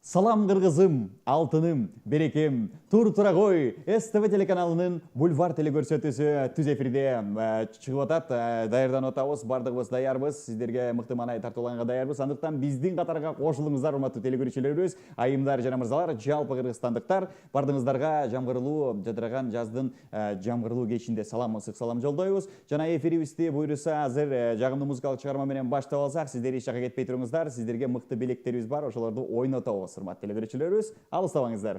Салам кыргызым, алтыным, берекем, тура кой. СТВ телеканалынын бульвар телекөрсөтүүсү түз эфирде чыгып атат. Даярданып атабыз, бардыгыбыз даярбыз. Сиздерге мыкты маанай тартууланганга даярбыз. Андыктан биздин катарга кошулуңуздар, урматтуу телекөрүүчүлөрүбүз, айымдар жана мырзалар, жалпы кыргызстандыктар. Бардыгыңыздарга жамгырлуу, жадыраган жаздын жамгырлуу кечинде салам, ысык салам жолдойбуз. Жана эфирибизди буйруса азыр жагымдуу музыкалык чыгарма менен баштап алсак, сиздер эч жакка кетпей туруңуздар. Сиздерге мыкты белектерибиз бар, ошолорду ойнотобуз. Урматтуу телекөрүүчүлөрүбүз, алыстабаңыздар.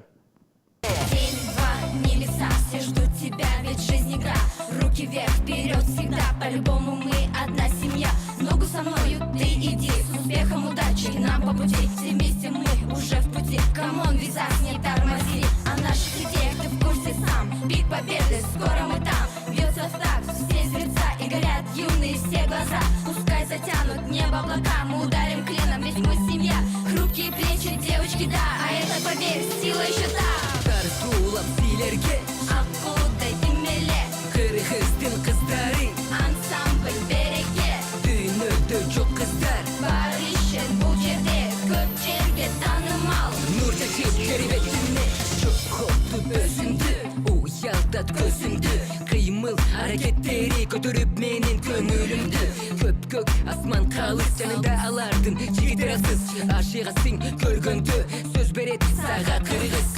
День, два, небеса, все ждут тебя, ведь жизнь игра. Руки вверх, вперед всегда, по-любому мы одна семья. Ногу со мною ты иди, с успехом, удачи нам по пути. Все вместе мы уже в пути, камон, вязать, не тормози. О наших идеях ты в курсе сам, пик победы, скоро мы там. Бьется в такт, все зверца и горят юные все глаза. Пускай затянут небо облака, мы ударим клином, ведь мы семья. Хрупкие плечи, девочки, да, а это, поверь, сила еще та. Тартуулап силерге Аккудай имеле, кыргыздын кыздары, ансамбль береге. дүйнөдө жок кыздар. Бар ишен бул жерде, көп жерге танымал. Нур чачып кербетине чокоттуп өзүңдү, уялтат көзүңдү. Кыймыл аракеттери көтөрүп менин көңүлүмдү. Көпкөк асман калыс жанында алардын жигитерасыз. Ашыгасың көргөндө сөз берет сага кыргыз.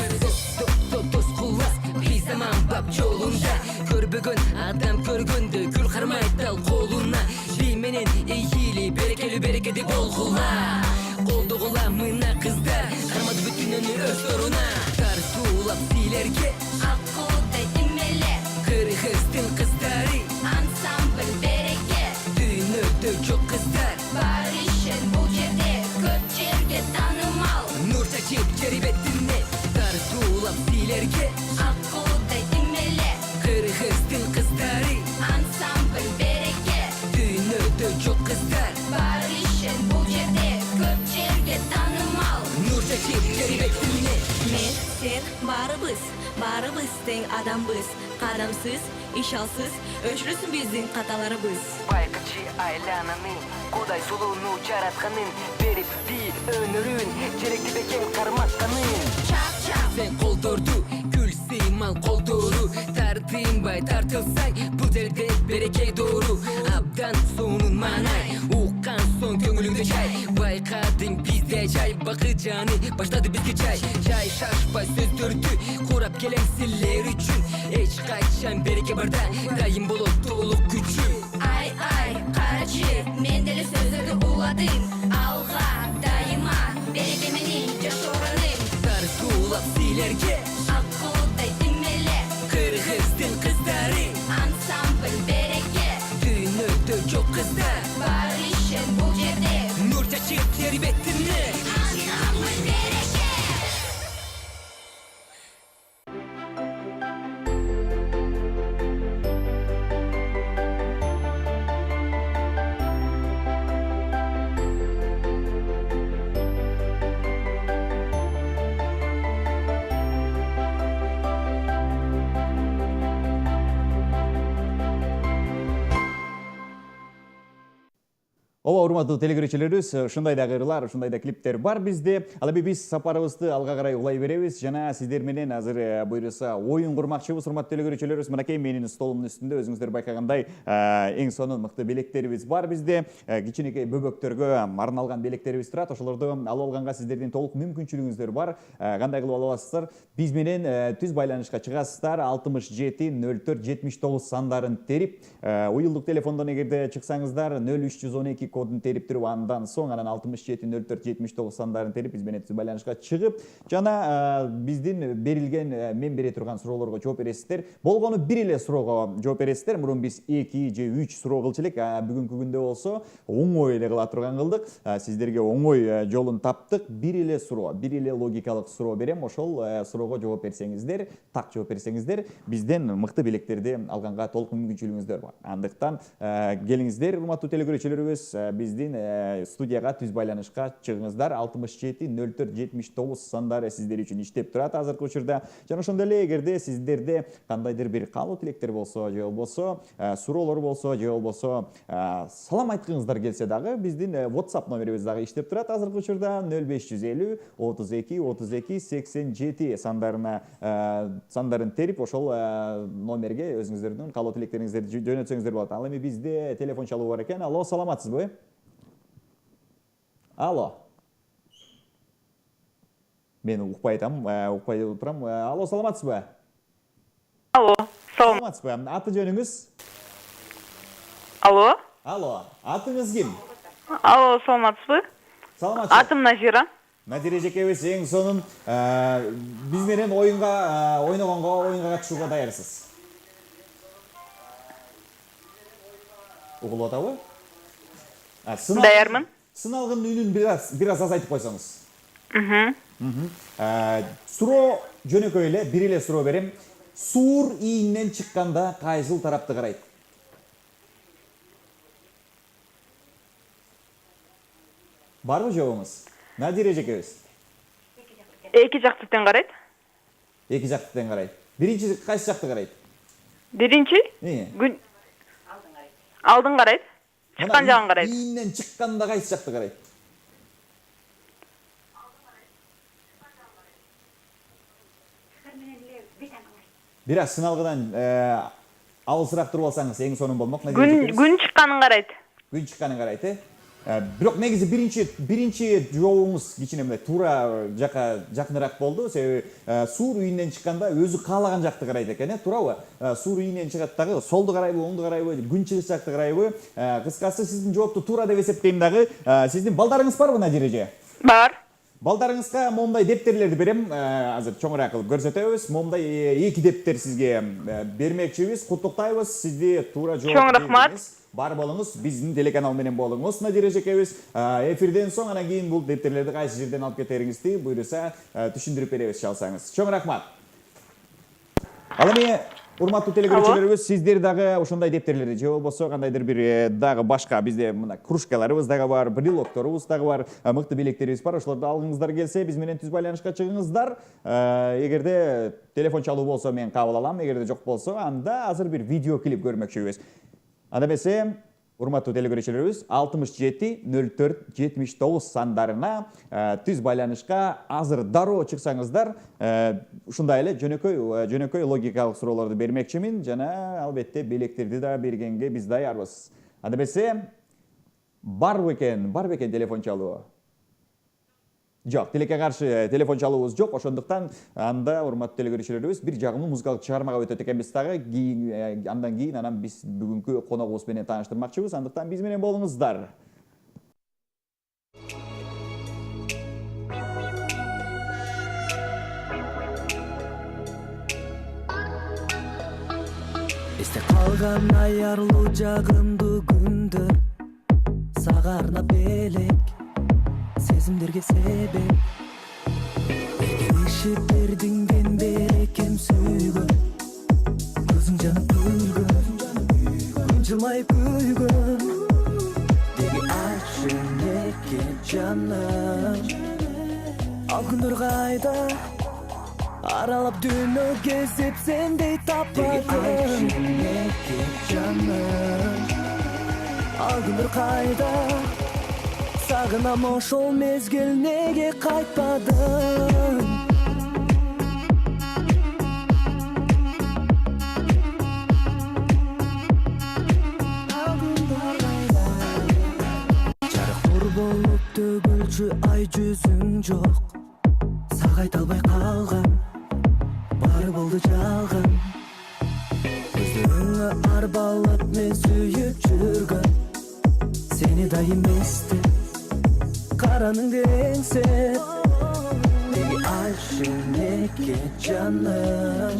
Дос кулас биз заман бап жолунда. Көрбөгөн адам көргөндө гүл кармайт дал колуна. Би менен ийгили берекелүү болгула. Колдогула мына кыздар, кармады бүтүнөнү өз торуна. Тартуулап силерге Аккудай имеле, кыргыздын кыздары, ансамбль береге. дүйнөдө жок кыздар. Бар ишен бул жерде, көп жерге танымал. Нур чачып жер бетине тартуулап силерге Аккудай имеле, кыргыздын кыздары, ансамбль береге. дүйнөдө жок кыздар. Бар ишен бул жерде, көп жерге танымал. Нур чачып жер бетине Мен, сен, барыбыз тең адамбыз. Кадамсыз, ишалсыз, өчүрүсүн биздин каталарыбыз. байкачы айлананын кудай сулууну жаратканын берип би өнөрүн жеректи бекем карматканын. Чап-чап, Сен колдорду гүл сыймал колдору, тартынбай тартылсаң бул жерде береке доору. Абдан сонун маанай уккан соң көңүлүңдө жай, байкадың бизде жай. Бакыжаны баштады бизге жай шашпай сөздөрдү курап келем силер үчүн. Эч качан береке барда дайым болот толук күчүм. ай, карачы, мен деле сөздөрдү уладым. Алга, дайыма, береке менин жашоораным. Тартуулап силерге Аккудай имеле, кыргыздын кыздары, ансамбль береге. дүйнөдө жок кыздар. Бар ишен бул жерде, Нур чачып жер бетине ансамбль береге. Ооба, урматтуу телекөрүүчүлөрүбүз, ушундай да кырлар, ушундай да клиптер бар бизде. Ал эми биз сапарыбызды алга карай улай беребиз жана сиздер менен азыр буйруса оюн курмакчыбыз, урматтуу телекөрүүчүлөрүбүз. Мынакей менин столумдун үстүндө өзүңүздөр байкагандай эң сонун мыкты белектерибиз бар бизде. Кичинекей бөбөктөргө арналган белектерибиз турат. Ошолорду алып алганга сиздердин толук мүмкүнчүлүгүңүздөр бар. Кандай кылып алып аласыздар? Биз менен түз байланышка чыгасыздар. 67 04 79 сандарын терип, уюлдук телефондон эгерде чыксаңыздар 0312 кодун терип туруп, андан соң анан 67 04 79 сандарын терип биз менен түз байланышка чыгып, жана биздин берилген мен бере турган суроолорго жооп бересиздер. Болгону бир эле суроого жооп бересиздер. Мурун биз 2 же 3 суроо кылчу элек, бүгүнкү күндө болсо оңой эле кыла турган кылдык. Сиздерге оңой жолун таптык. Бир эле суроо, бир эле логикалык суроо берем. Ошол суроого жооп берсеңиздер, так жооп берсеңиздер, бизден мыкты белектерди алганга толук мүмкүнчүлүгүңүздөр бар. Андыктан келиңиздер, урматтуу телекөрүүчүлөрүбүз, биздин студияга түз байланышка чыгыңыздар. 67-04-79 сандары сиздер үчүн иштеп турат азыркы учурда. Жана ошондой эле эгерде сиздерде кандайдыр бир каалоо тилектер болсо, же болбосо суроолор болсо, же болбосо салам айткыңыздар келсе дагы биздин WhatsApp номерибиз дагы иштеп турат азыркы учурда 0550 32 32 87 сандарын терип ошол номерге өзүңүздөрдүн каалоо тилектериңиздерди жөнөтсөңүздөр болот. Ал эми бизде телефон чалуу бар экен. Алло, саламатсызбы? Алло. Мен укпай турам. Алло, саламатсызбы? Алло, салам. Саламатсызбы? Аты жөнүңүз? Алло. Алло, атыңыз ким? Алло, саламатсызбы? Саламатсыз. Атым Назира. Надира эжекебиз эң сонун биз менен ойногонго катышууга даярсыз. Угулуп атабы? Даярмын. Сыналгын үнүн бир аз азайтып койсоңуз. Суроо жөнөкөй эле, бир эле суроо берем. Суур ийинен чыкканда кайсыл тарапты карайт? Барбы жообуңуз? Надира эжекебиз. Эки жактыктан карайт. Эки жактыктан карайт. Биринчи кайсы жакты карайт? Биринчи күн алдын карайт. Чыккан жагын карайт. Ийинен чыкканда кайсы жакты карайт? Бир аз сыналгыдан алысыраак туруп алсаңыз эң сонун болмок. Күн чыкканын карайт. Күн чыкканын карайт, Бирок негизи биринчи жообуңуз кичине мындай туура жакка жакыныраак болду. Себеби суур үйүнөн чыкканда өзү каалаган жакты карайт экен, туурабы? Суур үйүнөн чыгат дагы солду карайбы, оңду карайбы, күн чыгыш жакты карайбы? Кыскасы сиздин жоопту туура деп эсептейм дагы. Сиздин балдарыңыз барбы, Надира эже? Бар. Балдарыңызга момундай дептерлерди берем. Азыр чоңураак кылып көрсөтөбүз. Момундай эки дептер сизге бермекчибиз. Куттуктайбыз сизди туура жооп. Чоң рахмат. Бар болуңуз, биздин телеканал менен болуңуз. Надира эжекебиз эфирден соң анан кийин бул дептерлерди кайсы жерден алып кетериңизди буйруса түшүндүрүп беребиз чалсаңыз. Чоң рахмат. Ал эми урматтуу телекөрүүчүлөрүбүз, сиздер дагы ошондой дептерлерди же болбосо кандайдыр бир дагы башка бизде мына кружкаларыбыз дагы бар, брелокторубуз дагы бар, мыкты белектерибиз бар. Ошолорду алгыңыздар келсе, биз менен түз байланышка чыгыңыздар. Эгерде телефон чалуу болсо мен кабыл алам, эгерде жок болсо анда азыр бир видео клип көрмөкчүбүз. Анда эмесе, урматтуу телекөрүүчүлөрүбүз, 67-04-79 сандарына түз байланышка азыр дароо чыксаңыздар, ушундай эле жөнөкөй логикалык суроолорду бермекчимин жана албетте белектерди да бергенге биз даярбыз. Анда эмесе, барбы экен телефон чалуу? Жок, тилекке каршы телефон чалуубуз жок, ошондуктан анда урматтуу телекөрүүчүлөрүбүз бир жагымдуу музыкалык чыгармага өтөт экенбиз дагы. Андан кийин биз бүгүнкү коногубуз менен тааныштырмакчыбыз, андыктан биз менен болуңуздар. Эсте калган аярлуу жагымдуу күндөр, сага арнап элек сезимдерге себеп. Ишип бердиң мен берекем сүйгөн, көзүң жанып күлгөн, жылмайып күйгөн. Деги айтшы неге жаным, ал күндөр кайда? Аралап дүйнө кезип сендей таппадым. Деги айтшы неге жаным, ал күндөр кайда? Сагынам ошол мезгил неге кайтпадың? Жарык нур болуп төгүлчү ай жүзүң жок, сага айта албай калгам, баары болду жалган. Көздөрүңө арбалып мен сүйүп жүргөн, сени дайым эстеп караныңды эңсеп. Деги айтшы неге жаным,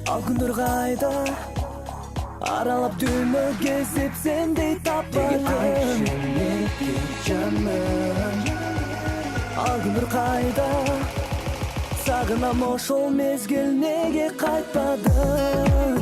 ал күндөр кайда? Аралап дүйнө кезип сендей таппадым. Деги айтшы неге жаным, ал күндөр кайда? Сагынам ошол мезгил неге кайтпадың?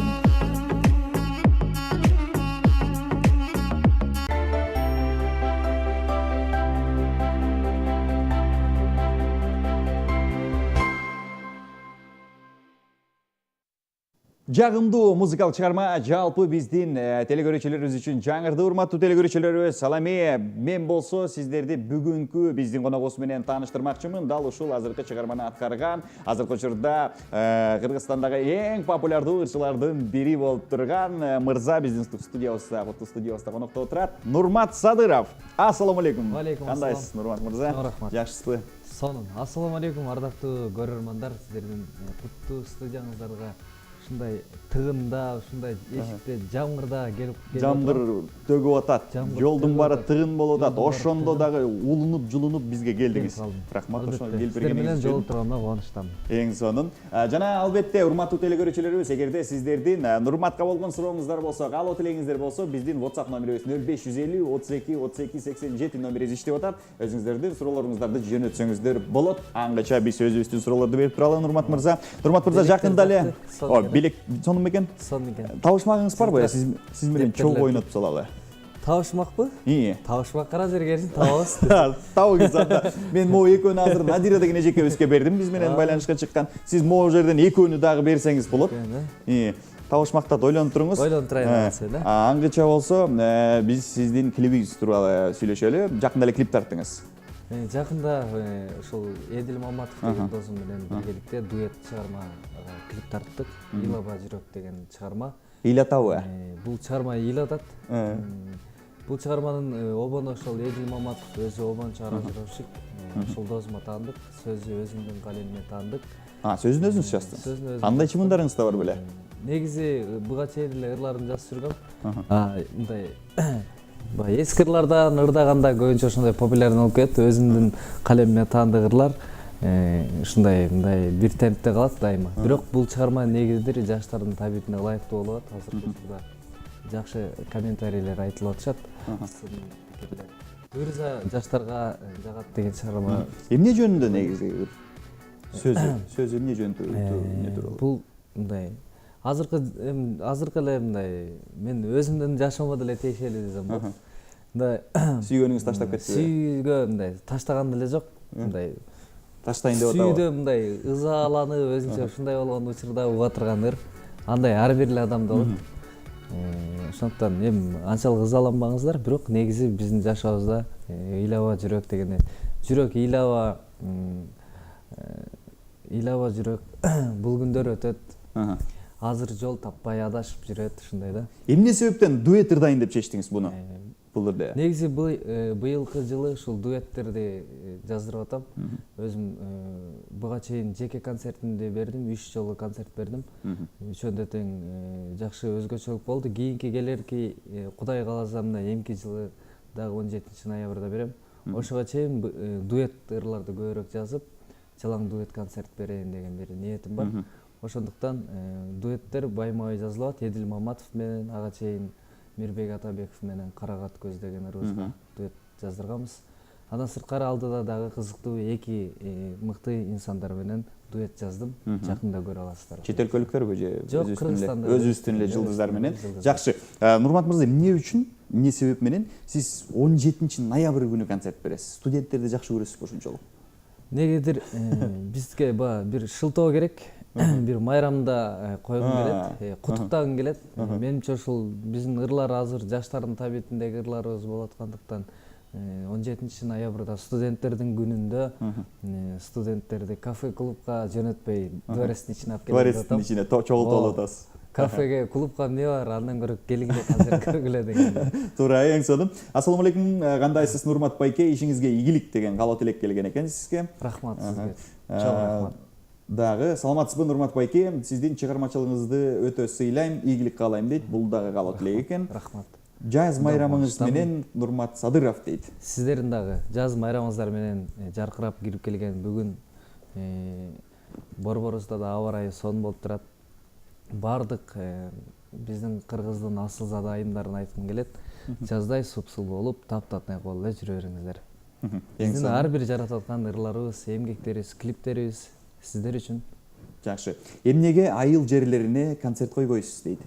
Жагымдуу музыкалык чыгарма жалпы биздин телекөрүүчүлөрүбүз үчүн жаңырды, урматтуу телекөрүүчүлөрүбүз. Саламе, мен болсо сиздерди бүгүнкү биздин коногубуз менен тааныштырмакчымын. Дал ушул азыркы чыгарманы аткарган, азыркы учурда Кыргызстандагы эң популярдуу ырчылардын бири болуп турган мырза биздин студиябызда, куту студиябызда конокто отурат. Нурмат Садыров. Ассаламу алейкум. Алейкум ассалам. Кандайсыз, Нурмат мырза? Рахмат. Жакшысызбы? Сонун. Ассаламу алейкум, ардактуу көрөрмандар. Сиздердин куттуу студияңыздарга ушундай тыгында, ушундай эшикте жамгырда келип Жамгыр төгүп атат. Жолдун баары тыгын болуп атат. Ошондо дагы улунуп, жулунуп бизге келдиңиз. Рахмат, ошону келип бергениңиз үчүн. Жолугуп турганына кубанычтамын. Эң сонун. Жана албетте урматтуу телекөрүүчүлөрүбүз, эгерде сиздердин Нурматка болгон сурооңуздар болсо, каалоо тилегиңиздер болсо, биздин WhatsApp номерибиз 0550 32 32 87 номерибиз иштеп атат. Өзүңүздөрдүн суроолоруңуздарды жөнөтсөңүздөр болот. Аңгыча биз өзүбүздүн суроолорду берип туралы, Нурмат мырза. Нурмат мырза, жакында эле билек сонун бекен? Сонун экен. Табышмагыңыз барбы? Сиз менен чогуу ойнотуп салалы. Табышмакпы? Табышмак кара жергерсин, табабыз. Табыңыз анда. Мен могу экөөнү азыр Надира деген эжекебизге бердим, биз менен байланышка чыккан. Сиз могу жерден экөөнү дагы берсеңиз болот. Табышмакта ойлонуп туруңуз. Ойлонуп турайын да. Аңгыча болсо, биз сиздин клибиңиз тууралуу сүйлөшөлү. Жакында эле клип тарттыңыз. Жакында ушул Эдил Маматов деген досум менен биргеликте дуэт чыгарма клип тарттык. Илаба жүрөк деген чыгарма. Ыйлатабы? Бул чыгарма ыйлатат. Бул чыгарманын обону ошол Эдил Маматов өзү обончу аранжировщик. Ошол досума таандык, сөзү өзүмдүн калемиме таандык. Сөзүн өзүңүз жаздыңыз. Кандай чымындарыңыз да бар беле? Негизи буга чейин эле ырларын жазып жүргөм. Мындай эски ырлардан ырдаганда көбүнчө ошондой популярный болуп кетет. Өзүмдүн калемиме таандык ырлар ушундай мындай бир темпте калат дайыма. Бирок бул чыгарма негиздир жаштардын табитине ылайыктуу болуп атат. Азыркы учурда жакшы комментарийлер айтылып атышат. Буюрса жаштарга жагат деген чыгарма. Эмне жөнүндө негизи сөзү эмне жөнүндө? Бул мындай азыркы эле мындай мен өзүмдүн жашоомо деле тиешелүү десем болот. Мындай сүйгөнүңүз таштап кетпиби? Сүйгө мындай таштаган деле жок. Мындай таштайын деп атабы? Сүйдө мындай ызаланып өзүнчө ушундай болгон учурда уга турган ыр. Андай ар бир эле адамда болот. Ошондуктан анчалык ызаланбаңыздар, бирок негизи биздин жашообузда ыйлаба жүрөк деген жүрөк ыйлаба жүрөк бул күндөр өтөт. Азыр жол таппай адашып жүрөт, ушундай да. Эмне себептен дуэт ырдайын деп чечтиңиз буну? Бул ырды. Негизи быйылкы жылы ушул дуэттерди жаздырып атам. Өзүм буга чейин жеке концертимди бердим, 3 жолу концерт бердим. Ошондо тең жакшы өзгөчөлүк болду. Кийинки келерки Кудай кааласа мына эмки жылы дагы 17-ноябрда берем. Ошого чейин дуэт ырларды көбүрөөк жазып, жалаң дуэт концерт берейин деген бир ниетим бар. Ошондуктан дуэттер байма-бай жазылат. Эдил Маматов менен ага чейин Мирбек Атабеков менен Карагат көз деген ырыбызга дуэт жаздырганбыз. Андан сырткары алдыда дагы кызыктуу эки мыкты инсандар менен дуэт жаздым. Жакында көрө аласыздар. Чет өлкөлүктөрбү же өзүбүздүн эле жылдыздар менен? Жакшы. Нурмат мырза, эмне үчүн, эмне себеп менен сиз 17-ноябрь күнү концерт бересиз? Студенттерди жакшы көрөсүзбү ошончолук? Негедир бизге бир шылтоо керек. Бир майрамда койгум келет, куттуктагым келет. Менимче ушул биздин ырлар азыр жаштардын табитиндеги ырларыбыз болуп аткандыктан 17-ноябрда студенттердин күнүндө студенттерди кафе-клубка жөнөтпөй дворецтин ичине алып келип атам. Дворецтин ичине чогултуп атасыз. Кафеге, клубка эмне бар, андан көрө келгиле концерт көргүлө деген. Туура, эң сонун. Ассаламу алейкум, кандайсыз Нурмат байке? Ишиңизге ийгилик деген каалоо тилек келген экен сизге. Рахмат сизге. Чоң рахмат. Дагы саламатсызбы Нурмат байке? Сиздин чыгармачылыгыңызды өтө сыйлайм, ийгилик каалайм дейт. Бул дагы каалоо тилек экен. Рахмат. Жаз майрамыңыз менен Нурмат Садыров дейт. Сиздердин дагы жаз майрамыңыздар менен жаркырап кирип келген бүгүн борборубузда да аба ырайы сонун болуп турат. Бардык биздин кыргыздын асылзада айымдарын айткым келет. Жаздай супсул болуп, таптатнай болуп эле жүрө бериңиздер. Биздин ар бир жаратып аткан ырларыбыз, эмгектерибиз, клиптерибиз сиздер үчүн. Жакшы. Эмнеге айыл жерлерине концерт койбойсуз дейт?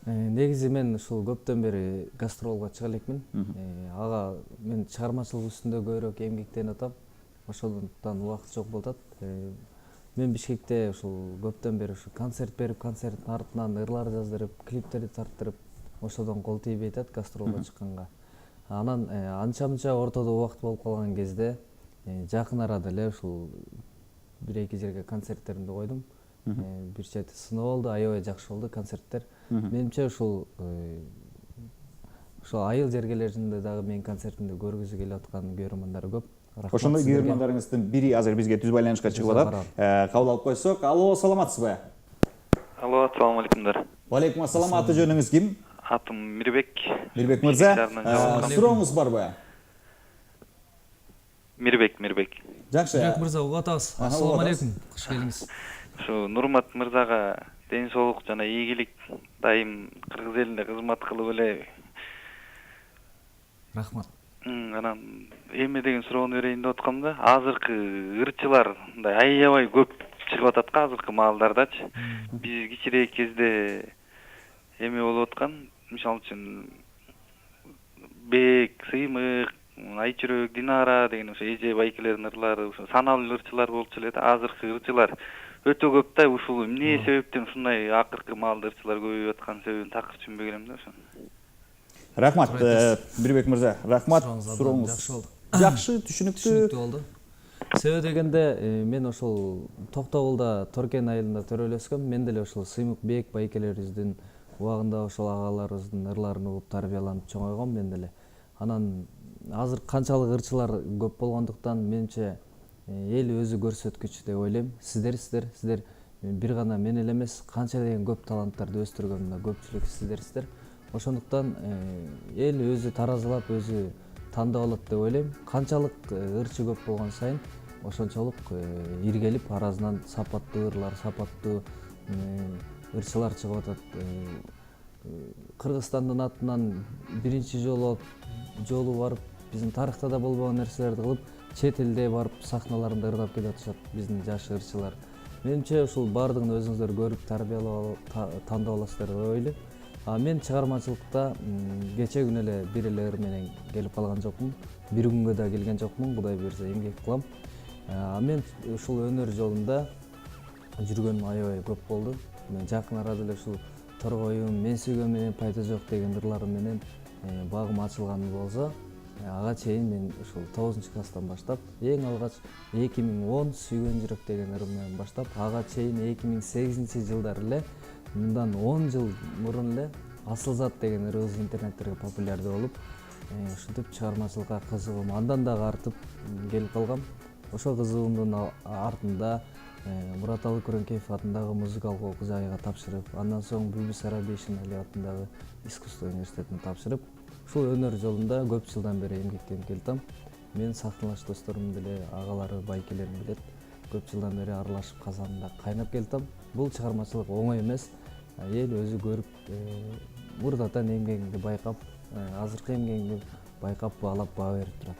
Негизи мен ушул көптөн бери гастролго чыга элекмин. Ага мен чыгармачылык үстүндө көбүрөөк эмгектенип атам. Ошондуктан убакыт жок болуп атат. мен Бишкекте ушул көптөн бери ушу концерт берип, концерттин артынан ырлар жаздырып, клиптерди тарттырып, ошодон кол тийбей атат гастролго чыкканга. Анан анча-мынча ортодо убакыт болуп калган кезде жакын арада эле ушул 1-2 жерге концерттеримди койдум. Бир чети сыноо болду, аябай жакшы болду концерттер. Менимче ушул айыл жергелеринде дагы менин концертимди көргүзү келип аткан көрөрмандар көп. Ошондой көрөрмандарыңыздын бири азыр бизге түз байланышка чыгып атат. Кабыл алып койсок. Алло, саламатсызбы? Алло, ассаламу алейкумдар. Алейкум ассалам. Аты жөнүңүз ким? Атым Мирбек. Мирбек мырза, сурооңуз барбы? Мирбек. Жакшы. Мирбек мырза, угуп атабыз. Ассаламу алейкум. Куш келиңиз. Ушу Нурмат мырзага ден соолук жана ийгилик, дайым кыргыз элине кызмат кылып эле. Рахмат. Анан эме деген суроону берейин деп аткам да. Азыркы ырчылар мындай аябай көп чыгып атат го азыркы маалдардачы. Биз кичирээк кезде эме болуп аткан, мисалы үчүн Бек, Сыймык, Айчүрөк, Динара деген ошо эже байкелердин ырлары, ошо саналуу ырчылар болчу эле. Азыркы ырчылар өтө көп да. Ушул эмне себептен ушундай акыркы маалда ырчылар көбөйүп аткан себебин такыр түшүнбөй келем да ошо. Рахмат, Мирбек мырза. Рахмат. Сурооңуз жакшы, түшүнүктүү болду. Себеби дегенде мен ошол Токтобулда Торкен айылында төрөлөскөм. Мен деле ошол Сыймык Бек байкелерибиздин убагында ошол агаларыбыздын ырларын угуп тарбияланып чоңойгом мен деле. Анан азыр канчалык ырчылар көп болгондуктан менимче эл өзү көрсөткүч деп ойлойм. Сиздер бир гана мен эле эмес, канча деген көп таланттарды өстүргөн көпчүлүк сиздерсиздер. Ошондуктан эл өзү таразалап, өзү тандап алат деп ойлойм. Канчалык ырчы көп болгон сайын ошончолук иргелип аразынан сапаттуу ырлар, сапаттуу ырчылар чыгып атат. Кыргызстандын атынан биринчи жолу барып, биздин тарыхта да болбогон нерселерди кылып, чет элде барып сахналарында ырдап келип атышат биздин жаш ырчылар. Менимче ушул баардыгын өзүңүздөр көрүп, тарбиялап, тандап аласыздар деп ойлойм. Мен чыгармачылыкта кече күнү эле бир эле ыр менен келип калган жокмун. Бир күнгө да келген жокмун. Кудай буйрса эмгек кылам. Мен ушул өнөр жолунда жүргөнүм аябай көп болду. Мен жакын арада эле ушул Торгоюм, Мен сүйгөн менен пайда жок деген ырларым менен багым ачылган болсо, ага чейин мен ушул 9-класстан баштап, эң алгач 2010 сүйгөн жүрөк деген ырым менен баштап, ага чейин 2008-жылдары эле, мындан 10 жыл мурун эле Асылзат деген ырыбыз интернеттерге популярдуу болуп, ушинтип чыгармачылыкка кызыгым андан дагы артып келип калгам. Ошол кызыгымдын артында Мураталы Күрөңкеев атындагы музыкалык окуу жайга тапшырып, андан соң Бүбүс Арабишин Али атындагы искусство университетине тапшырып, ушул өнөр жолунда көп жылдан бери эмгектенип келатам. Мен сахналаш досторум деле, агалары, байкелерим билет. Көп жылдан бери аралашып казанында кайнап келатам. Бул чыгармачылык оңой эмес. Эл өзү көрүп, мурдатан эмгегиңди байкап, азыркы эмгегиңди байкап, баалап баа берип турат.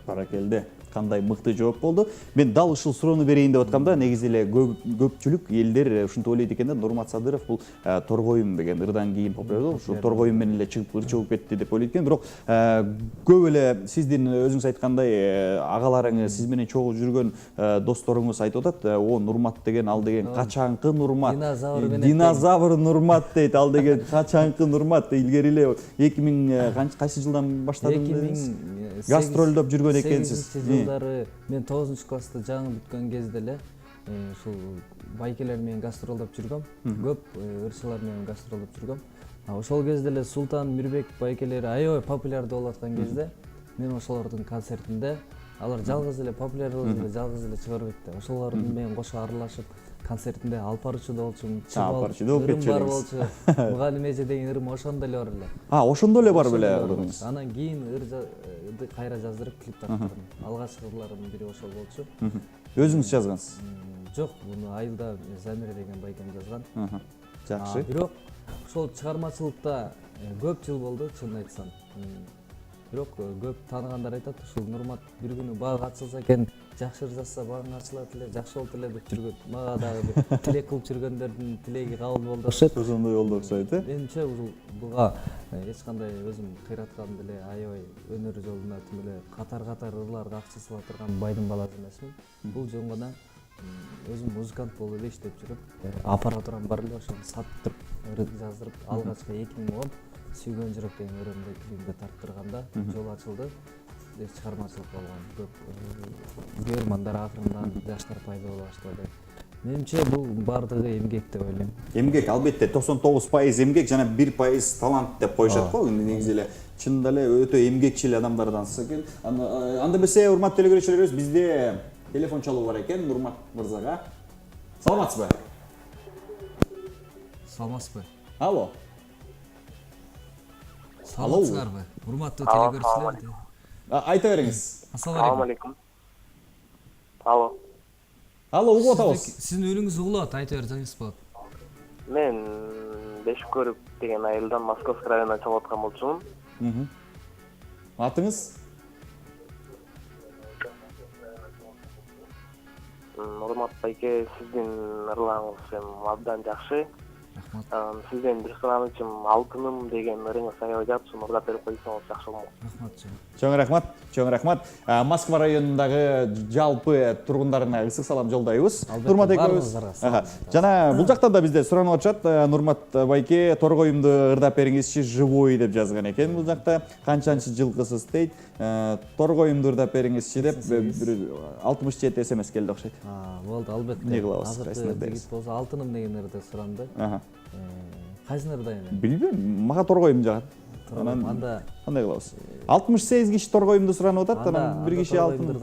Баракелде. Кандай мыкты жооп болду. Мен дал ушул суроону берейин деп аткамда, негизи эле көпчүлүк элдер ушинтип ойлойт экен да, Нурмат Садыров бул Торгоюм деген ырдан кийин популяр болуп, ушул Торгоюм менен эле чыгып ырчы болуп кетти деп ойлойт экен. Бирок көп эле сиздин өзүңүз айткандай агаларыңыз, сиз менен чогуу жүргөн досторуңуз айтып атат, о Нурмат деген, ал деген качанкы Нурмат, динозавр Нурмат дейт, ал деген качанкы Нурмат, илгери эле 2000 кайсы жылдан баштадым дедиңиз? Гастролдоп жүргөн экенсиз. Жылдары мен 9-класста жаңы бүткөн кезде эле ушул байкелер менен гастролдоп жүргөм. Көп ырчылар менен гастролдоп жүргөм. Ошол кезде эле Султан, Мирбек байкелери аябай популярдуу болуп аткан кезде мен ошолордун концертинде, алар жалгыз эле популяр болуп эле, жалгыз эле чыгарып кетти. Ошолор менен кошо аралашып концертинде Алпарчу да болчумун, Алпарчу да болуп кетчү. Мугалим эже деген ырым ошондо эле бар эле. Ошондо эле бар беле ырыңыз. Анан кийин ырды кайра жаздырып клип тарттырдым. Алгачкы ырларымдын бири ошол болчу. Өзүңүз жазгансыз? Жок, муну айылда Замира деген байкем жазган. Жакшы. Бирок ошол чыгармачылыкта көп жыл болду, чынын айтсам. Бирок көп тааныгандар айтат, ушул Нурмат бир күнү багы ачылса экен, жакшы ыр жазса багың ачылат эле, жакшы болот эле деп жүргөн. Мага дагы бир тилек кылып жүргөндөрдүн тилеги кабыл болду окшойт. Ошондой болду окшойт, Менимче буга эч кандай өзүм кыйраткан деле аябай өнөр жолунда тим эле катар-катар ырларды акча сала турган байдын баласы эмесмин. Бул жөн гана өзүм музыкант болуп эле иштеп жүрүп, аппаратурам бар эле, ошону сатып туруп, жаздырып, алгачкы 2010 Сүйгөн жүрөк деген өрөндө тарттырганда жол ачылды. Чыгармачылык болгон көп көрөрмандар акырындан жаштар пайда боло баштады. Менимче бул бардыгы эмгек деп ойлойм. Эмгек албетте 99% эмгек жана 1% талант деп коюшат го. Негизи эле чынында эле өтө эмгекчил адамдардансыз экен. Анда эмесе урматтуу телекөрүүчүлөрүбүз, бизде телефон чалуу бар экен Нурмат мырзага. Саламатсызбы? Саламатсызбы? Алло. Саламатсыздарбы? Урматтуу телекөрүүчүлөр. Айта бериңиз. Ассалам алейкум. Алло. Алло, угуп атабыз. Сиздин үнүңүз угулат, айта берсеңиз болот. Мен Бешкөрүп деген айылдан Московский районунан чыгып аткан болчумун. Атыңыз? Урмат байке, сиздин ырларыңыз абдан жакшы. Рахмат. Сизден бир суранычым, алтыным деген ырыңыз аябай жакшы, мурдап берип койсоңуз жакшы болмок. Рахмат. Чоң рахмат. Москва районундагы жалпы тургундарына ысык салам жолдойбуз. Нурмат экөөбүз. Жана бул жактан да бизде суранып атышат. Нурмат байке, торгоюмду ырдап бериңизчи, живой деп жазган экен бул жакта. Канчанчы жылкысыз дейт. Торгоюмду ырдап бериңизчи деп 67 СМС келди окшойт. Болду, албетте. Не кылабыз? Азыркы жигит болсо алтыным деген ырды суранды. Кайсын ырдайын? Билбейм, мага торгоюм жагат. Анда кандай кылабыз? 68 киши торгоюмду суранып атат, анан бир киши алтын.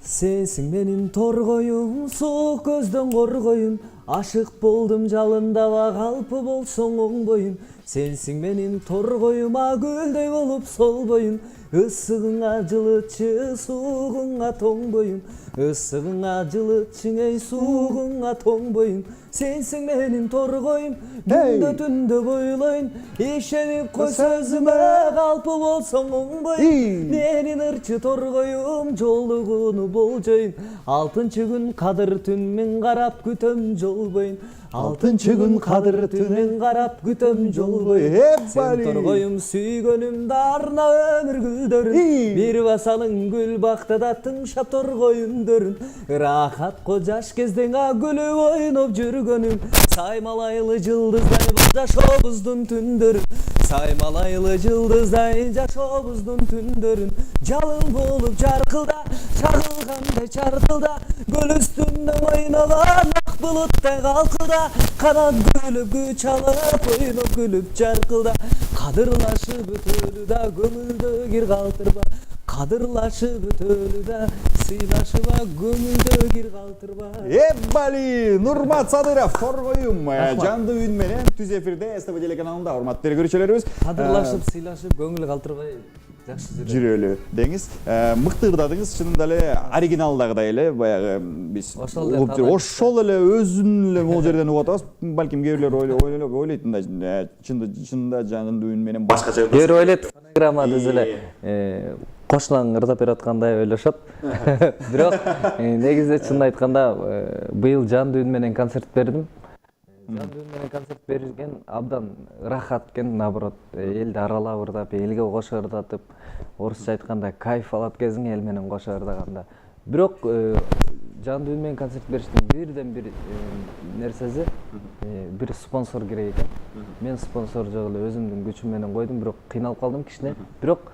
Сенсиң менин торгоюм, суук көздөн коргоюм, ашык болдум жалындабак алпы болсоң оң боюн. Сенсиң менин торгоюма гүлдөй болуп солбоюн, ысыгыңа жылытчы, суугуңа тоңбоюн. Ысыгыңа жылытчың, эй суугуңа тоңбоюн. Сенсиң менин торгоюм, күндө түндө бойлойн. Ишенип кой сөзүмө, калпы болсоң оңбоюн. Менин ырчы торгоюм, жолугуну болжойн. Алтынчы күн кадыр түн мен карап күтөм жол бойун. Алтынчы күн кадыр түн мен карап күтөм жол бойун. Сен торгоюм сүйгөнүмдө арна өмүр гүлдөрүн. Бир басалың гүл бактада тыңшап торгоюндөрүн. Рахатко жаш кездең гүлүп ойноп жүргөнүм. Саймалайлы жылдыздай жашообуздун түндөрүн. Саймалайлы жылдыздай жашообуздун түндөрүн. Жалын болуп жаркылда, чагылгандай чаркылда, көл үстүндө ойногон ак булуттай калкылда, канат күлүп күч алып ойноп күлүп жаркылда, кадырлашып өтөлү да көңүлдө кир калтырба. Кадырлашып өтөлү да сыйлашып көңүлдө кир калтырба. Эббали, Нурмат Садыров, торгоюм жандуу үн менен түз эфирде СТВ телеканалында урматтуу телекөрүүчүлөрүбүз. Кадырлашып сыйлашып көңүл калтырбай жакшы жүрөлү деңиз. Мыкты ырдадыңыз, чынында эле оригиналдагыдай эле, баягы биз ошол эле өзүн эле могу жерден угуп атабыз. Балким кээ бирлер ойлойт мындай чынында жандуу үн менен башкача ырдаса. Кээ ойлойт фонограмма түз эле кошунаң ырдап берип аткандай ойлошот. Бирок негизде чынын айтканда быйыл жандуу үн менен концерт бердим. Жандуу үн менен концерт берген абдан рахат экен, наоборот, элди аралап ырдап, элге кошо ырдатып, орусча айтканда кайф алат кезиң эл менен кошо ырдаганда. Бирок жандуу үн менен концерт бериштин бирден бир нерсеси бир спонсор керек экен. Мен спонсор жок эле өзүмдүн күчүм менен койдум, бирок кыйналып калдым кичине. Бирок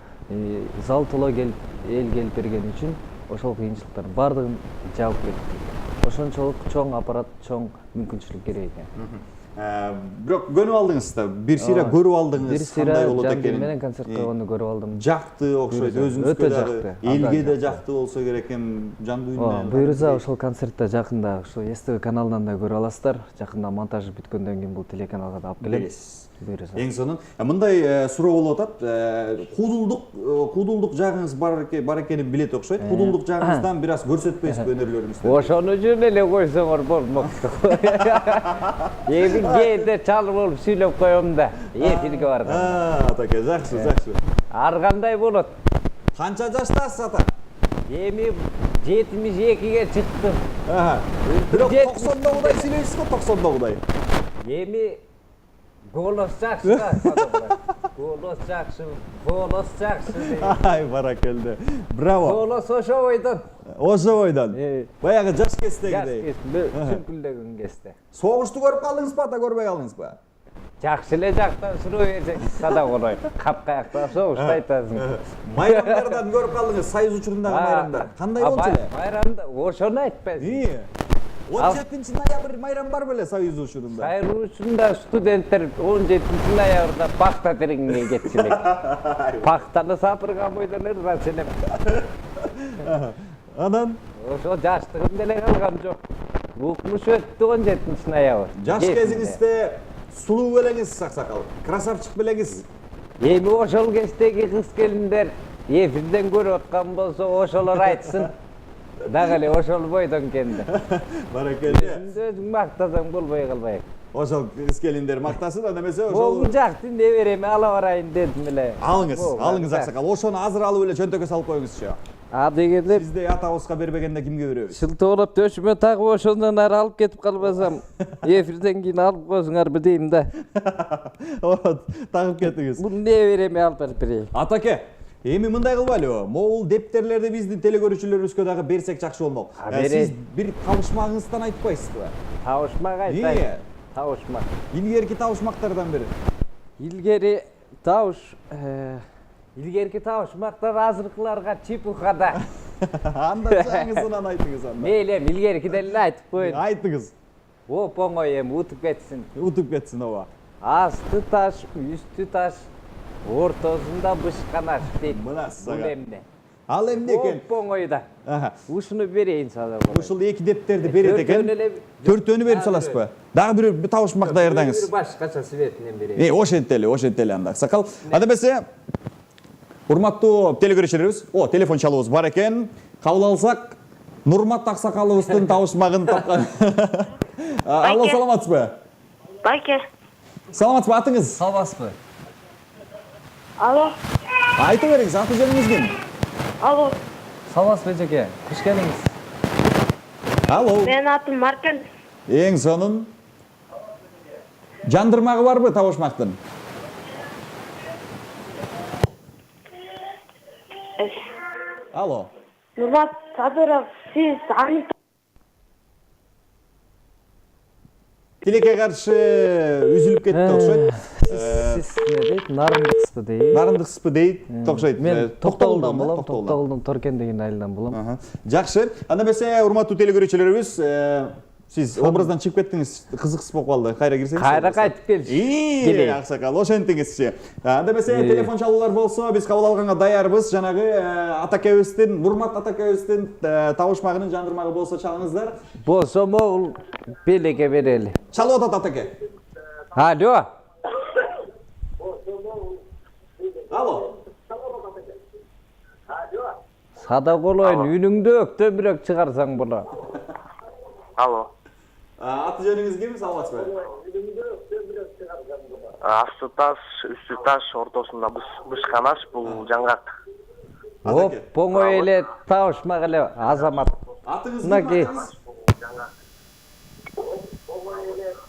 зал толо келип, эл келип берген үчүн ошол кыйынчылыктар бардыгын жабып кетти. Ошончолук чоң аппарат, чоң мүмкүнчүлүк керек экен. Бирок көнүп алдыңыз да, бир сыйра көрүп алдыңыз, кандай болот экенин. Жандуу менен концерт койгонду көрүп алдым. Жакты окшойт, өзүңүзгө дагы, элге да жакты болсо керек экен, жандуу үн менен. Буюрса ошол концертте жакында ошо СТВ каналынан да көрүп аласыздар. Жакында монтажы бүткөндөн кийин бул телеканалга да алып келем. Эң сонун. Мындай суроо болуп атат. Куудулдук жагыңыз бар экенин билет окшойт. Куудулдук жагыңыздан бир аз көрсөтпөйсүзбү өнөрлөрүңүздү? Ошону үчүн эле койсоңор болмокту. Эми кээде чалып болуп сүйлөп коем да. Эфирге барганда. Атаке, жакшы. Ар кандай болот? Канча жаштасыз ата? Эми 72-ге чыктым. Бирок 90дагыдай сүйлөйсүз го, 90дагыдай. Эми голос жакшы да. Голос жакшы, голос жакшы. Ай, баракелде. Браво. Голос ошо бойдон. Ошо бойдон. Баягы жаш кездегидей. Жаш кезде, сүңкүлдөгөн кезде. Согушту көрүп калдыңызбы, ата көрбөй калдыңызбы? Жакшы эле жактан суроо берсең, сада колой. Капкаяктан согушта айтасың. Майрамдардан көрүп калдыңыз, Союз учурундагы майрамдар. Кандай болчу эле? Майрамда ошону айтпайсың. 17 ноябрь майрам бар беле Союз учурунда? Союз учурунда студенттер 17 ноябрда пахта тереңге кетчү элек. Пахтаны сапырган бойдон ырас элем. Анан ошо жаштыгым деле калган жок. Укмуш өттү 17 ноябрь. жаш кезиңизде сулуу белеңиз, аксакал. Красавчик белеңиз. Эми ошол кездеги кыз келиндер эфирден көрүп аткан болсо ошолор айтсын. Дагы эле ошол бойдон келди. Баракелде. Өзүң мактасаң болбой калбайт. Ошол кыз келиндер мактасын, анда эмесе ошол. Бул жакты небереме ала барайын дедим эле. Алыңыз аксакал. Ошону азыр алып эле чөнтөккө салып коюңузчу. А дегенде Сизде атабызга бербегенде кимге беребиз? шылтоолоп төшүмө тагып ошондон ары алып кетип калбасам, эфирден кийин алып койсуңарбы дейм да. Вот, тагып кетиңиз. Бул небереме алып берип берейин. Атаке, эми мындай кылбайлыбы? Могул дептерлерди биздин телекөрүүчүлөрүбүзгө дагы берсек жакшы болмок. Сиз бир табышмагыңыздан айтпайсызбы? Табышмак айтайын. Табышмак. Илгерки табышмактардан бири. Илгерки табышмактар азыркыларга чипухада. Анда жаңысынан айтыңыз анда. Мейлем илгеркиден эле айтып коеюн. Айтыңыз. Оп оңой эми утуп кетсин. Утуп кетсин ооба. Асты таш, үстү таш, ортосунда бышканаш дейт. Мына Бул сага. эмне? Ал эмне экен? Оп оңойда. Ушуну берейин сага. Ушул эки дептерди берет экен. Төртөөнү берип саласызбы? Дагы бир табышмак даярдаңыз. Бир башкача светинен берейин. Ошентели анда. Аксакал. Анда эмесе урматтуу телекөрүүчүлөрүбүз, телефон чалуубуз бар экен. Кабыл алсак, Нурмат аксакалыбыздын табышмагын тапкан. Алло, саламатсызбы? Байке. Саламатсызбы, атыңыз? Салбаспы? Алло. Айта бериңиз, аты жөнүңүз ким? Алло. Салбаспы эжеке? Куш келиңиз? Алло. Менин атым Маркен. Эң сонун. Жандырмагы барбы табышмактын? Алло. Нурмат Садыров, сиз Тилекке каршы үзүлүп кетти окшойт. Сиз не дейт? Нарындыкспы дейт? Нарындыкспы дейт, окшойт. Мен Токтогулдан болом, Токтогулдун Торкен деген айылдан болом. Жакшы. Анда эмесе урматтуу телекөрүүчүлөрүбүз, сиз образдан чыгып кеттиңиз, кызыксыз болуп калды. Кайра кирсеңиз. Кайра кайтып келчи. Аксакал, ошентиңизчи. Анда эмесе телефон чалуулар болсо, биз кабыл алганга даярбыз. Жанагы атакебиздин, Нурмат атакебиздин табышмагынын жандырмагы болсо чалыңыздар. Болсо могул белекке берели. Чалып атат атаке. Алло. Алло. Сада колоюн, үнүңдү өктөбүрөөк чыгарсаң болот. Алло. Аты жөнүңүз ким? Саламатсызбы? Асты таш, үстү таш, ортосунда бышканаш, бул жаңгак. Оп, оңой эле табышмак эле Азамат. Атыңыз ким? Мынакей.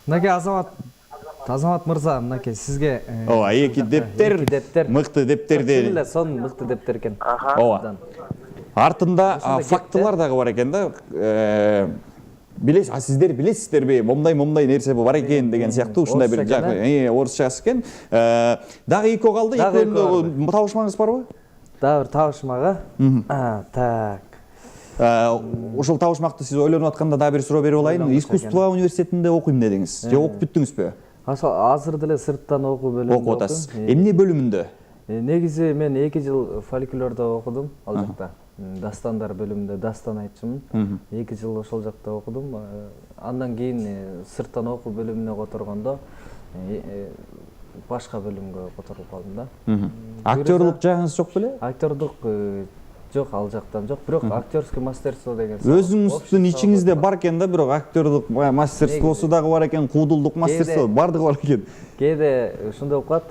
Мынакей Азамат мырза, мынакей сизге Ооба, эки дептер, мыкты дептерди. эле сонун мыкты дептер экен. Ооба. Артында фактылар дагы бар экен да. Билесиз, сиздер билесиздерби, момдай нерсе бар экен деген сыяктуу ушундай бир жак. Орусчасы экен. Дагы экөө калды. Экөөнүн табышмагыңыз барбы? Дагы бир табышмагы. Так. Ошол табышмакты сиз ойлонуп атканда дагы бир суроо берип алайын. Искусство университетинде окуйм дедиңиз. Же окуп бүттүңүзбү? Азыр деле сырттан окуу бөлүмүндө окуп атасыз. Эмне бөлүмүндө? Негизи мен 2 жыл фольклордо окудум ал жакта. Дастандар бөлүмүндө дастан айтчумун. 2 жыл ошол жакта окудум. Андан кийин сырттан окуу бөлүмүнө которгондо башка бөлүмгө которулуп калдым да. Актерлук жагыңыз жок беле? Актерлук жок, ал жактан жок. Бирок актерский мастерство деген. Өзүңүздүн ичиңизде бар экен да, бирок актерлук мастерствосу дагы бар экен, куудулдук мастерство бардыгы бар экен. Кээде ушундай болуп калат.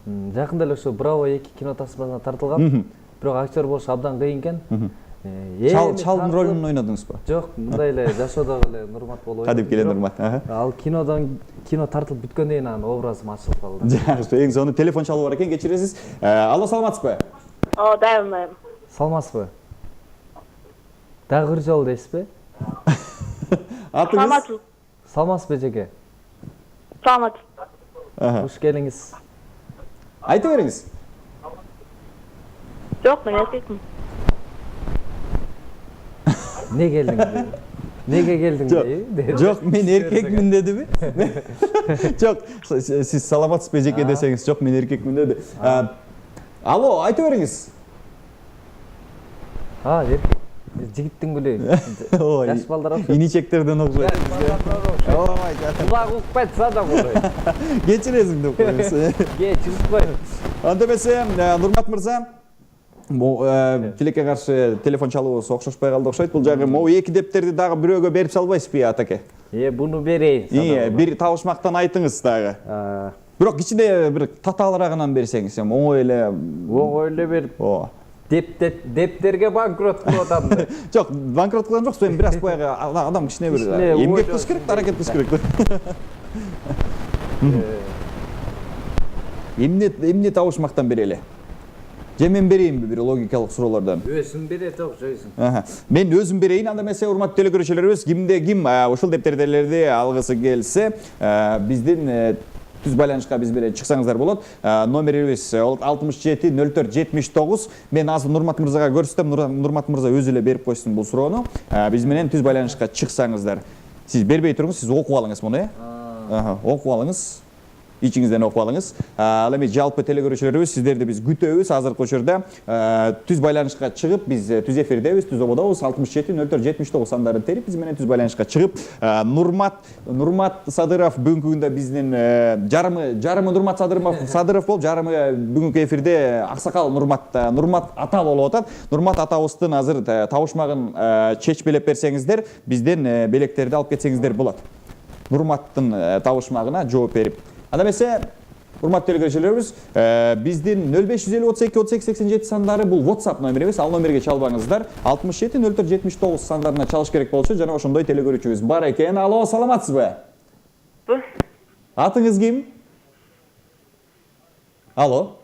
Жакында эле ушу Браво 2 кино тасмасына тартылгам. Бирок актер болуш абдан кыйын экен. Чалдын ролун ойнодуңуз ба? Жок, мындай эле жашоодогу эле Нурмат болуп Кадимки эле Нурмат. Ал кино тартылып бүткөндөн кийин анын образым ачылып калды. Жакшы, эң сонун телефон чалуу бар экен, кечиресиз. Алло, саламатсызбы? Дайым. Саламатсызбы? Дагы бир жолу дейсизби? Атыңыз? Саламатсызбы жеке? Саламат. Куш келиңиз. Айта бериңиз. Жок, мен эркекмин. Неге келдиң дейби? Жок, мен эркекмин дедиби? Жок, сиз саламатсызбы жеке десеңиз, жок, мен эркекмин деди. Алло, айта бериңиз. Жигиттин гүлү. Ой, Жаш балдар окшойт. иничектерден окшойт. Ой, Кулак укпайт да болой. кечиресиң деп коюңуз. Кечирбей. Анда эмесе, Нурмат мырза, тилекке каршы телефон чалуубуз окшошпой калды окшойт. Бул жагы могу эки дептерди дагы бирөөгө берип салбайсызбы, атаке? Буну берейин. Бир табышмактан айтыңыз дагы. Бирок кичине бир татаалыраагынан берсеңиз, оңой эле. Оңой эле берип. Дептерге банкрот кылып атам. Жок, банкрот кылган жоксуз, эми бир аз баягы адам кичине бир эмгек кылыш керек, аракет кылыш керек. Эмне табышмактан берели? Же мен берейинби бир логикалык суроолордон? Өзүң берет окшойсуң. Мен өзүм берейин, анда эмесе урматтуу телекөрүүчүлөрүбүз, кимде ким ушул дептердерди алгысы келсе, биздин түз байланышка биз менен чыксаңыздар болот. Номерибиз 67-04-79. Мен азыр Нурмат мырзага көрсөтөм, Нурмат мырза өзү эле берип койсун бул суроону. Биз менен түз байланышка чыксаңыздар. Сиз бербей туруңуз, сиз окуп алыңыз муну, окуп алыңыз. ичиңизден окуп алыңыз. Ал эми жалпы телекөрүүчүлөрүбүз, сиздерди биз күтөбүз. Азыркы учурда түз байланышка чыгып, биз түз эфирдебиз, түз ободобуз. 67-04-79 сандарын терип биз менен түз байланышка чыгып, Нурмат Садыров бүгүнкү күндө биздин жарымы Нурмат Садыров болуп, жарымы бүгүнкү эфирде аксакал Нурмат ата болуп атат. Нурмат атабыздын азыр табышмагын чечпелеп берсеңиздер, бизден белектерди алып кетсеңиздер болот. Нурматтын табышмагына жооп берип. Анда эмесе, урматтуу телекөрүүчүлөрүбүз, биздин 0552-32-87 сандары бул WhatsApp номерибиз. Ал номерге чалбаңыздар. 67-04-79 сандарына чалыш керек болчу. Жана ошондой телекөрүүчүбүз бар экен. Алло, саламатсызбы? Атыңыз ким? Алло.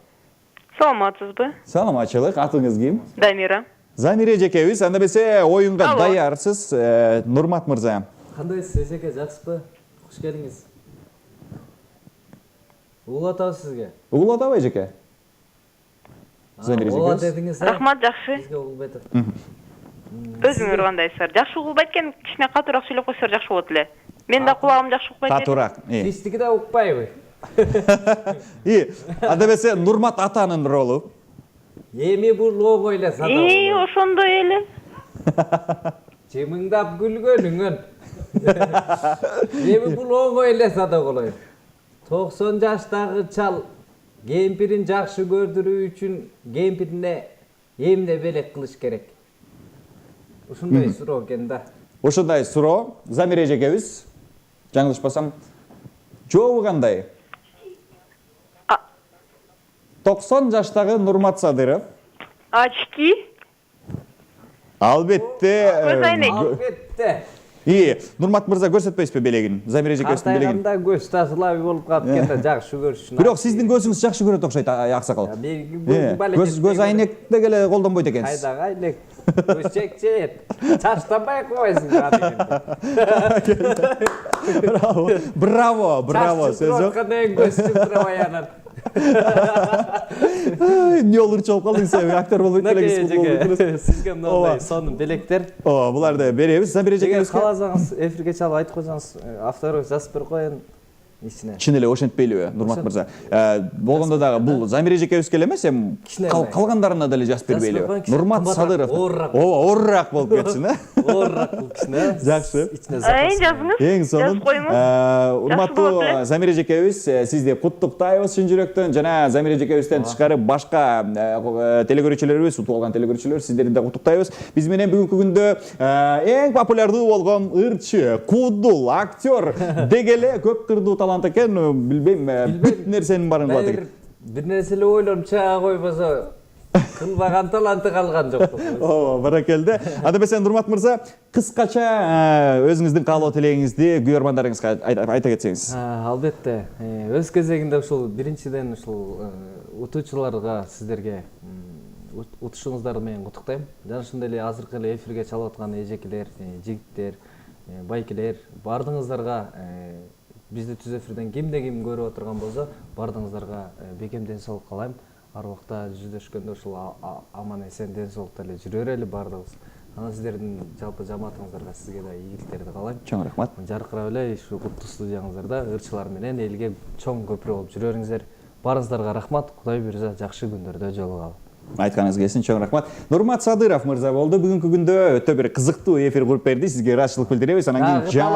Саламатсызбы? Саламатчылык. Атыңыз ким? Замира. Замира жекебиз. Анда эмесе, оюнга даярсыз, Нурмат мырза. Кандайсыз, жеке, жакшысызбы? Куш келиңиз. Улатабы сизге? Улатабы жеке? Улат дедиңиз, рахмат, жакшы. Сизге угулбайт. Өзүңөр кандайсыздар? Жакшы угулбайт экен, кичине катуураак сүйлөп койсоңор жакшы болот эле. Мен да кулагым жакшы укпайт эле. Катуураак. Сиздики да укпайбы? Анда эмесе, Нурмат атанын ролу. Эми бул оңой эле сада. Ошондой эле. Жымыңдап күлгөнүңөн. Эми бул оңой эле сада болой. 90 жаштагы чал кемпирин жакшы көрдүрүү үчүн кемпирине эмне белек кылыш керек? Ушундай суроо экен да. Ушундай суроо. Замира жекебиз, жаңылышпасам, жообу кандай? 90 жаштагы Нурмат Садыров. Очки. Албетте. Албетте. Нурмат мырза көрсөтпөйсүзбү белегин? Замира жекебиздин белегин. Кантайганда көз тазылабы болуп калып кетти, жакшы көрүшүн. Бирок сиздин көзүңүз жакшы көрөт окшойт, аксакал. Көз айнекте эле колдонбойт экенсиз. Кайдагы айнек? Көз чекчет. Чачтанбай койсуң дегенде. Браво, сөз жок. Кандай көз чыптырабай анан. Эмне болуп чалып калдыңыз сен? Актер болуп элегиз. Сизге мындай сонун белектер. Буларды беребиз. Замира жекебиз кааласаңыз эфирге чалып айтып койсоңуз, автограф жазып берип коеюн. Чын эле ошентпейлиби, Нурмат мырза? Болгондо дагы бул Замира жекебизге эле эмес, эми калгандарына деле жазып бербейлиби? Нурмат Садыров. Оорураак болуп кетсин, Оорураак болуп кичине. Жакшы. Жазыңыз. Эң сонун. Урматтуу Замира жекебиз, сизди куттуктайбыз чын жүрөктөн. Жана Замира жекебизден тышкары башка телекөрүүчүлөрүбүз, утуп алган телекөрүүчүлөр, сиздерди да куттуктайбыз. Биз менен бүгүнкү күндө эң популярдуу болгон ырчы, куудул, актер дегеле көп кырдуу талант экен, билбейм, бүт нерсенин баарын кылат экен. Бир нерсе эле ойлонуп чыга койбосо кылбаган таланты калган жок. Ооба, баракелде. Анда эмесе Нурмат мырза, кыскача өзүңүздүн каалоо тилегиңизди күйөрмандарыңызга айта кетсеңиз. Албетте, өз кезегинде ушул биринчиден ушул утуучуларга сиздерге утушуңуздарды мен куттуктайм. Жана ошондой эле азыркы эле эфирге чалып аткан эжекелер, жигиттер, байкелер, бардыгыңыздарга бизди түз эфирден кимде ким көрүп отурган болсо, бардыгыңыздарга бекем ден соолук каалайм. Ар убакта жүздөшкөндө ушул аман эсен ден соолукта эле жүрө берели бардыгыбыз. Анан сиздердин жалпы жамаатыңыздарга сизге да ийгиликтерди каалайм. Чоң рахмат. Жаркырап эле ушу куттуу студияңыздарда ырчылар менен элге чоң көпүрө болуп жүрө бериңиздер. Барыңыздарга рахмат. Кудай буйрса жакшы күндөрдө жолугалы. Айтканыңыз келсин, чоң рахмат. Нурмат Садыров мырза болду. Бүгүнкү күндө өтө бир кызыктуу эфир куруп берди. Сизге ыраазычылык билдиребиз. Анан кийин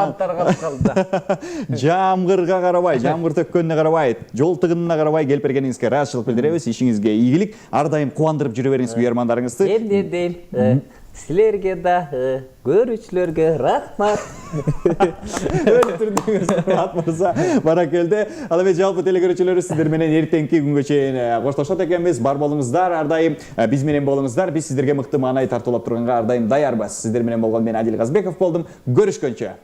жамгырга карабай, жамгыр төккөнүнө карабай, жол тыгынына карабай келип бергениңизге ыраазычылык билдиребиз. Ишиңизге ийгилик. Ар дайым кубандырып жүрө бериңиз күйөрмандарыңызды. Эмне дейм? Силерге да, көрүүчүлөргө рахмат. Өлтүрдүңүз Нурмат мырза. Баракелде. Ал эми жалпы телекөрүүчүлөрүбүз сиздер менен эртеңки күнгө чейин коштошот экенбиз. Бар болуңуздар, ар дайым биз менен болуңуздар. Биз сиздерге мыкты маанай тартуулап турганга ар дайым даярбыз. Сиздер менен болгон мен Адил Казбеков болдум. Көрүшкөнчө.